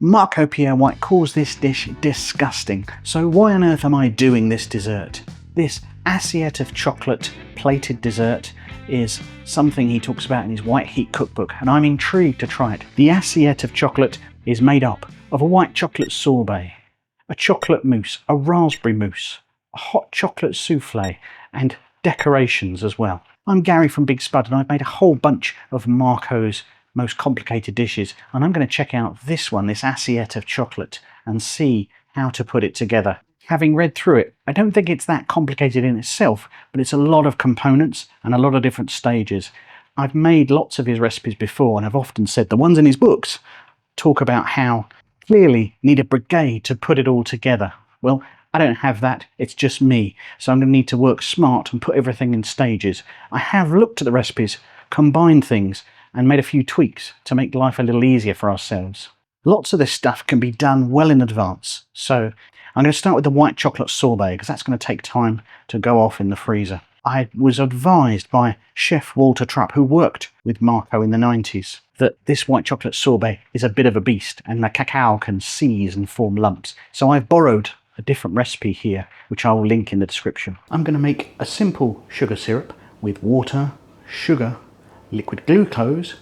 Marco Pierre White calls this dish disgusting, so why on earth am I doing this dessert? This assiette of chocolate plated dessert is something he talks about in his White Heat cookbook, and I'm intrigued to try it. The assiette of chocolate is made up of a white chocolate sorbet, a chocolate mousse, a raspberry mousse, a hot chocolate souffle, and decorations as well. I'm Gary from Big Spud, and I've made a whole bunch of Marco's most complicated dishes, and I'm going to check out this one, this assiette of chocolate, and see how to put it together. Having read through it, I don't think it's that complicated in itself, but it's a lot of components and a lot of different stages. I've made lots of his recipes before, and I've often said the ones in his books talk about how clearly need a brigade to put it all together. Well, I don't have that, it's just me, so I'm going to need to work smart and put everything in stages. I have looked at the recipes, combined things, and made a few tweaks to make life a little easier for ourselves. Lots of this stuff can be done well in advance, so I'm going to start with the white chocolate sorbet because that's going to take time to go off in the freezer. I was advised by Chef Walter Trupp, who worked with Marco in the 90s, that this white chocolate sorbet is a bit of a beast and the cacao can seize and form lumps. So I've borrowed a different recipe here, which I will link in the description. I'm going to make a simple sugar syrup with water, sugar, liquid glucose,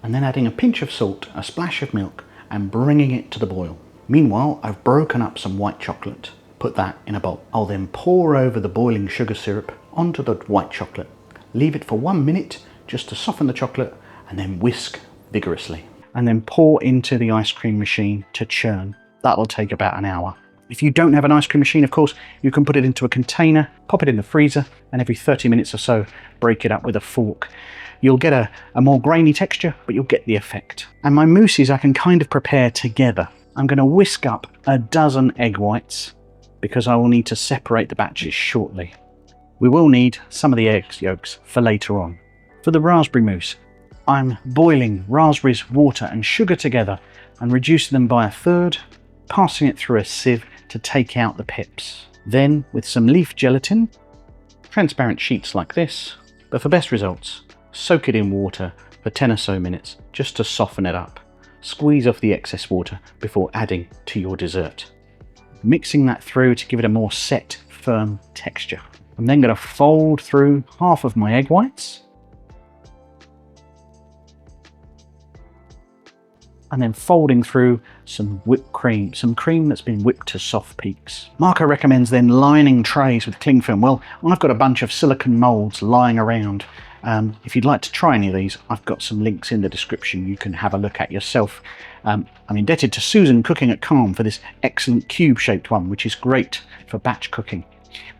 and then adding a pinch of salt, a splash of milk, and bringing it to the boil. Meanwhile, I've broken up some white chocolate, put that in a bowl. I'll then pour over the boiling sugar syrup onto the white chocolate, leave it for 1 minute just to soften the chocolate, and then whisk vigorously. And then pour into the ice cream machine to churn. That'll take about an hour. If you don't have an ice cream machine, of course, you can put it into a container, pop it in the freezer, and every 30 minutes or so, break it up with a fork. You'll get a more grainy texture, but you'll get the effect. And my mousses I can kind of prepare together. I'm going to whisk up a dozen egg whites because I will need to separate the batches shortly. We will need some of the egg yolks for later on. For the raspberry mousse, I'm boiling raspberries, water and sugar together and reducing them by a third, passing it through a sieve to take out the pips. Then, with some leaf gelatin, transparent sheets like this, but for best results, soak it in water for 10 or so minutes just to soften it up. Squeeze off the excess water before adding to your dessert. Mixing that through to give it a more set, firm texture. I'm then going to fold through half of my egg whites, and then folding through some whipped cream, some cream that's been whipped to soft peaks. Marco recommends then lining trays with cling film. Well, I've got a bunch of silicone moulds lying around. If you'd like to try any of these, I've got some links in the description you can have a look at yourself. I'm indebted to Susan Cooking at Calm for this excellent cube-shaped one, which is great for batch cooking.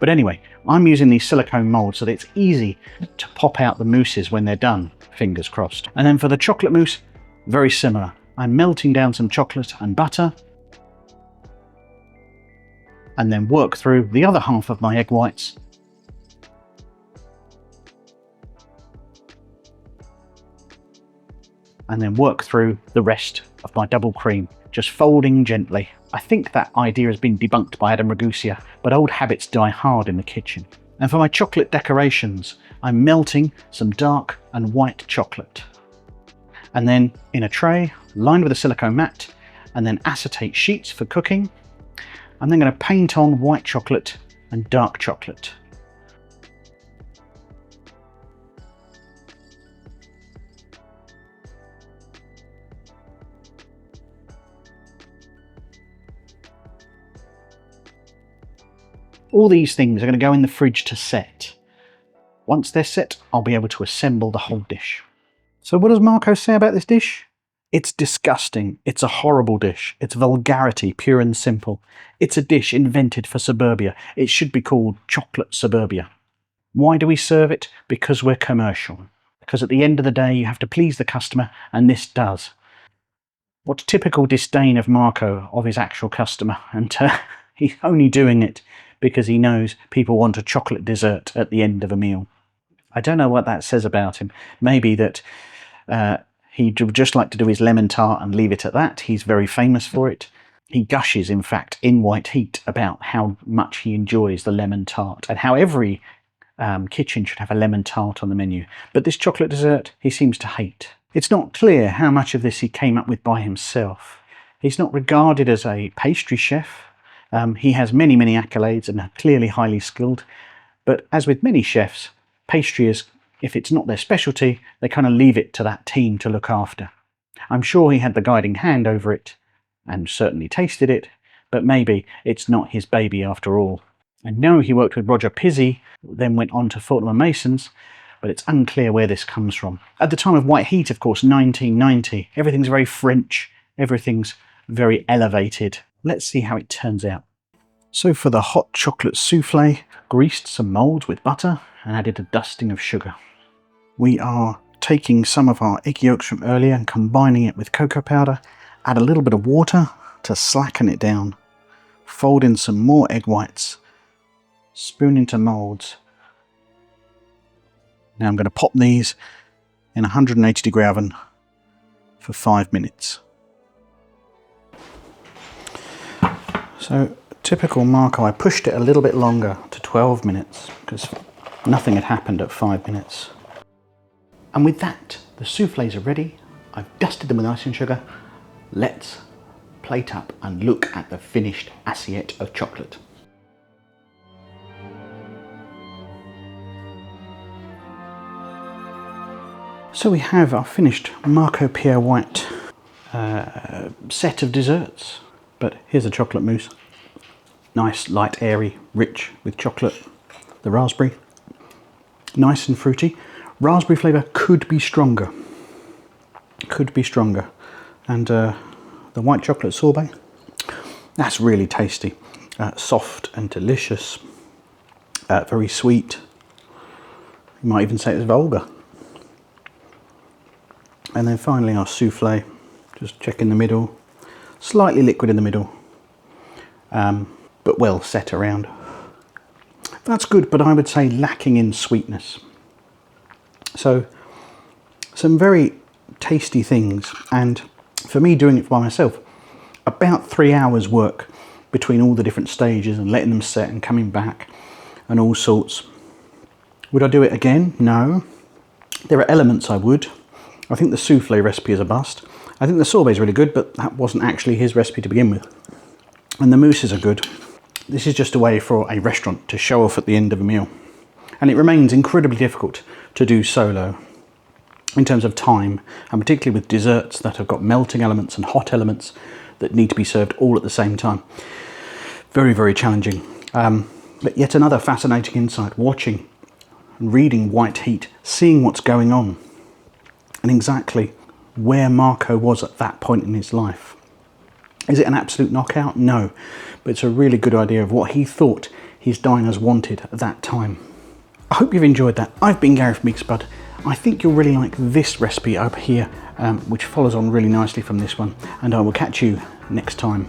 But anyway, I'm using these silicone moulds so that it's easy to pop out the mousses when they're done, fingers crossed. And then for the chocolate mousse, very similar. I'm melting down some chocolate and butter, and then work through the other half of my egg whites, and then work through the rest of my double cream, just folding gently. I think that idea has been debunked by Adam Ragusa, but old habits die hard in the kitchen. And for my chocolate decorations, I'm melting some dark and white chocolate. And then in a tray, lined with a silicone mat, and then acetate sheets for cooking. I'm then going to paint on white chocolate and dark chocolate. All these things are going to go in the fridge to set. Once they're set, I'll be able to assemble the whole dish. So what does Marco say about this dish? It's disgusting. It's a horrible dish. It's vulgarity, pure and simple. It's a dish invented for suburbia. It should be called chocolate suburbia. Why do we serve it? Because we're commercial. Because at the end of the day, you have to please the customer, and this does. What typical disdain of Marco of his actual customer, and he's only doing it because he knows people want a chocolate dessert at the end of a meal. I don't know what that says about him. Maybe that he'd just like to do his lemon tart and leave it at that. He's very famous for it. He gushes, in fact, in White Heat about how much he enjoys the lemon tart and how every kitchen should have a lemon tart on the menu. But this chocolate dessert he seems to hate. It's not clear how much of this he came up with by himself. He's not regarded as a pastry chef. He has many, many accolades and are clearly highly skilled. But as with many chefs, pastry is, if it's not their specialty, they kind of leave it to that team to look after. I'm sure he had the guiding hand over it and certainly tasted it, but maybe it's not his baby after all. I know he worked with Roger Pizzey, then went on to Fortnum & Mason's, but it's unclear where this comes from. At the time of White Heat, of course, 1990, everything's very French, everything's very elevated. Let's see how it turns out. So for the hot chocolate souffle, greased some moulds with butter and added a dusting of sugar. We are taking some of our egg yolks from earlier and combining it with cocoa powder, add a little bit of water to slacken it down, fold in some more egg whites, spoon into moulds. Now I'm going to pop these in a 180-degree oven for 5 minutes. So, typical Marco, I pushed it a little bit longer to 12 minutes because nothing had happened at 5 minutes. And with that, the soufflés are ready. I've dusted them with icing sugar. Let's plate up and look at the finished assiette of chocolate. So we have our finished Marco Pierre White set of desserts, but here's a chocolate mousse. Nice, light, airy, rich with chocolate. The raspberry, nice and fruity. Raspberry flavour could be stronger. And the white chocolate sorbet, that's really tasty. Soft and delicious, very sweet. You might even say it's vulgar. And then finally our souffle, just check in the middle, slightly liquid in the middle, but well set around. That's good, but I would say lacking in sweetness. So some very tasty things, and for me doing it by myself, about 3 hours work between all the different stages and letting them set and coming back and all sorts. Would I do it again? No. There are elements I would. I think the souffle recipe is a bust. I think the sorbet is really good, but that wasn't actually his recipe to begin with. And the mousses are good. This is just a way for a restaurant to show off at the end of a meal. And it remains incredibly difficult to do solo in terms of time, and particularly with desserts that have got melting elements and hot elements that need to be served all at the same time. Very, very challenging. But yet another fascinating insight, watching and reading White Heat, seeing what's going on, and exactly where Marco was at that point in his life. Is it an absolute knockout? No, but it's a really good idea of what he thought his diners wanted at that time. I hope you've enjoyed that. I've been Gary from Spud. I think you'll really like this recipe up here, which follows on really nicely from this one, and I will catch you next time.